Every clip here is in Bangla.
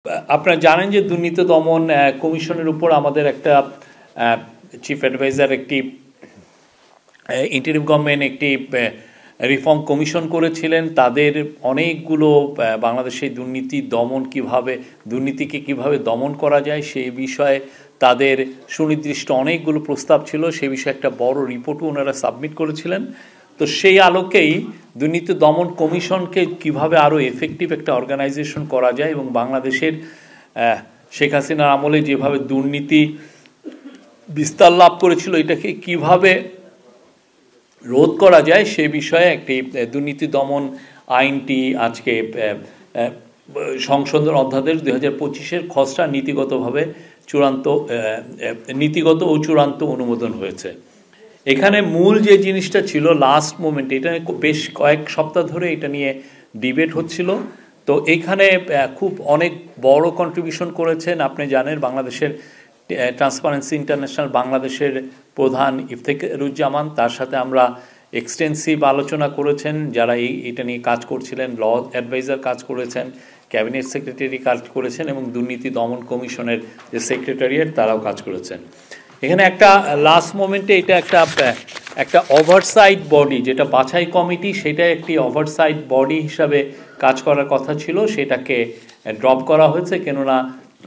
আপনারা জানেন যে দুর্নীতি দমন কমিশনের উপর আমাদের একটা চিফ অ্যাডভাইজার একটি ইন্টারিম গভর্নমেন্ট একটি রিফর্ম কমিশন করেছিলেন। তাদের অনেকগুলো বাংলাদেশের দুর্নীতিকে কিভাবে দমন করা যায় সেই বিষয়ে তাদের সুনির্দিষ্ট অনেকগুলো প্রস্তাব ছিল। সে বিষয়ে একটা বড় রিপোর্টও ওনারা সাবমিট করেছিলেন। তো সেই আলোকেই দুর্নীতি দমন কমিশনকে কিভাবে আরও এফেক্টিভ একটা অর্গানাইজেশন করা যায় এবং বাংলাদেশের শেখ হাসিনার আমলে যেভাবে দুর্নীতি বিস্তার লাভ করেছিল এটাকে কিভাবে রোধ করা যায় সে বিষয়ে একটি দুর্নীতি দমন আইনটি আজকে সংশোধন অধ্যাদেশ 2025-এর খসড়া নীতিগত ও চূড়ান্ত অনুমোদন হয়েছে। এখানে মূল যে জিনিসটা ছিল লাস্ট মোমেন্টে, এটা বেশ কয়েক সপ্তাহ ধরে এটা নিয়ে ডিবেট হচ্ছিল। তো এইখানে খুব অনেক বড় কন্ট্রিবিউশন করেছেন। আপনি জানেন বাংলাদেশের ট্রান্সপারেন্সি ইন্টারন্যাশনাল বাংলাদেশের প্রধান ইফতেখারুজ্জামান, তার সাথে আমরা এক্সটেন্সিভ আলোচনা করেছেন। যারা এটা নিয়ে কাজ করছিলেন, ল অ্যাডভাইজার কাজ করেছেন, ক্যাবিনেট সেক্রেটারি কাজ করেছেন এবং দুর্নীতি দমন কমিশনের যে সেক্রেটারিয়েট তারাও কাজ করেছেন। এখানে একটা লাস্ট মোমেন্টে এটা একটা ওভারসাইট বডি, যেটা বাছাই কমিটি, সেটা একটি ওভারসাইট বডি হিসাবে কাজ করার কথা ছিল, সেটাকে ড্রপ করা হয়েছে। কেননা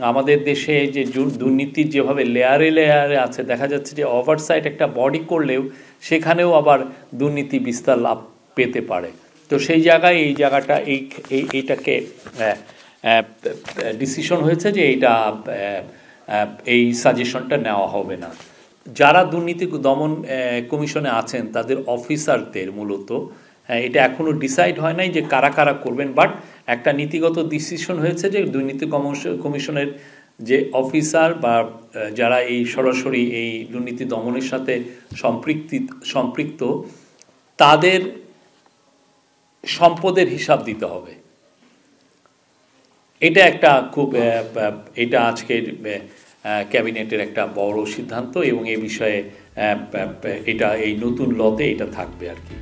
আমাদের দেশে যে দুর্নীতির যেভাবে লেয়ারে লেয়ারে আছে, দেখা যাচ্ছে যে ওভারসাইট একটা বডি করলেও সেখানেও আবার দুর্নীতি বিস্তার লাভ পেতে পারে। তো সেই জায়গায় এইটাকে ডিসিশন হয়েছে যে এই সাজেশনটা নেওয়া হবে না। যারা দুর্নীতি দমন কমিশনে আছেন তাদের অফিসারদের মূলত এটা এখনও ডিসাইড হয় নাই যে কারা কারা করবেন, বাট একটা নীতিগত ডিসিশন হয়েছে যে দুর্নীতি কমিশনের যে অফিসার বা যারা এই সরাসরি এই দুর্নীতি দমনের সাথে সম্পৃক্ত তাদের সম্পদের হিসাব দিতে হবে। এটা একটা এটা আজকের ক্যাবিনেটের একটা বড় সিদ্ধান্ত এবং এই বিষয়ে এই নতুন লতে এটা থাকবে আর কি।